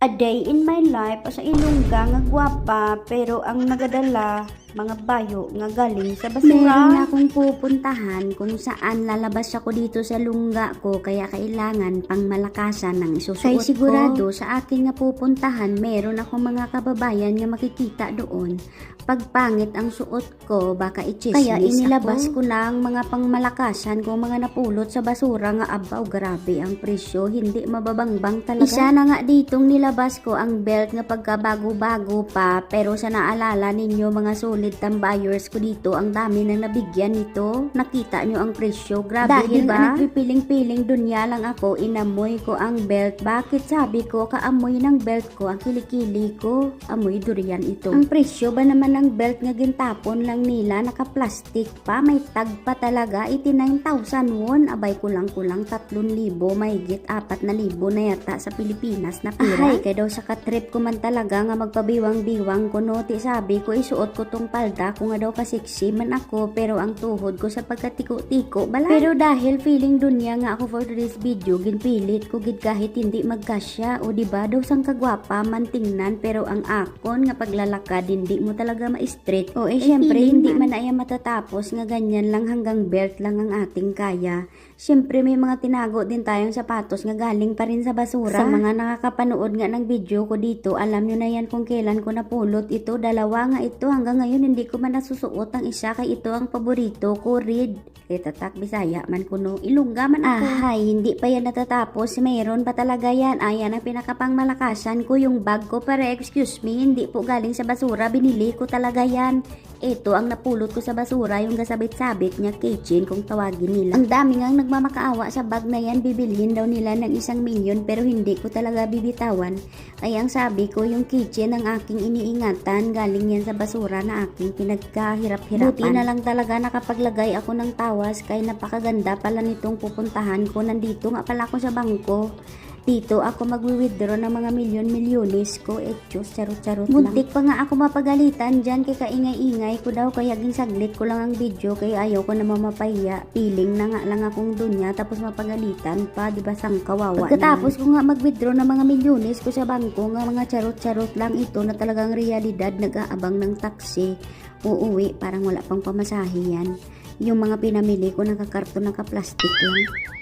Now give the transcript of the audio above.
A day in my life sa Ilongga nga gwapa pero ang nagadala mga bayo nga galing sa basura. Meron akong pupuntahan kung saan lalabas ako dito sa lungga ko kaya kailangan pang malakasan ng isusuot Kay sigurado sa aking nga pupuntahan meron akong mga kababayan nga makikita doon. Pag pangit ang suot ko baka i-chismis Kaya inilabas ko na ang mga pangmalakasan kung mga napulot sa basura nga abaw grabe ang presyo hindi mababangbang talaga. Isa na nga ditong nilabas ko ang belt nga pagkabago-bago pa pero sa naalala ninyo mga solid tambayers ko dito ang dami nang nabigyan nito. Nakita nyo ang presyo grabe Dahil diba? nga Nagpipiling-piling dunya lang ako inamoy ko ang belt. Bakit sabi ko kaamoy ng belt ko ang kilikili ko amoy durian ito. Ang presyo ba naman ng belt nga gintapon lang nila naka-plastic pa may tag pa talaga 89,000 won abay kulang-kulang 3,000 mahigit 4,000 na yata sa Pilipinas na pera. Ay kaya daw sa katrip ko man talaga nga magpabiwang-biwang ko no ti sabi ko isuot ko tong palda ko nga daw kasiksi man ako pero ang tuhod ko sa pagkatiko-tiko balay. Pero dahil feeling dunya nga ako for this video ginpilit ko gid kahit hindi magkasya o diba daw sang kagwapa man tingnan pero ang akon nga paglalakad hindi mo talaga ma-straight. O syempre hindi man ay matatapos nga ganyan lang hanggang belt lang ang ating kaya. Syempre may mga tinago din tayong sapatos nga galing pa rin sa basura. Sa mga nakakapanood nga ng video ko dito, alam nyo na yan kung kailan ko napulot ito. Dalawa nga ito hanggang ngayon hindi ko man nasusuot ang isa kay ito ang paborito ko read. Kaya tatak Bisaya man kuno Ilongga man ako. Ay hindi pa yan natatapos. Mayroon pa talaga yan. Ayan ang pinakapangmalakasan ko yung bag ko para excuse me hindi po galing sa basura binili ko talaga yan. Ito ang napulot ko sa basura yung gasabit-sabit niya kitchen kung tawagin nila. Ang dami ngang nagmamakaawa sa bag na yan bibilhin daw nila ng 1,000,000 pero hindi ko talaga bibitawan. Kaya ang sabi ko yung kitchen ang aking iniingatan galing yan sa basura na aking pinagkahirap-hirapan. Buti na lang talaga nakapaglagay ako ng tawas kaya napakaganda pala nitong pupuntahan ko. Nandito nga pala ako sa bangko. Dito ako magwi-withdraw ng mga milyon-milyones ko. Diyos, charot-charot lang. Muntik pa nga ako mapagalitan dyan kay kaingay-ingay ko daw. Kaya ginsaglit ko lang ang video kaya ayaw ko na mamapahiya. Piling na nga lang akong dunya tapos mapagalitan pa. Diba sang kawawa pagkatapos ko nga mag-withdraw ng mga milyones ko sa bangko nga mga charot-charot lang ito na talagang realidad. Nag-aabang ng taxi. Uuwi parang wala pang pamasahe yan. Yung mga pinamili ko nakakarton naka-plastic lang.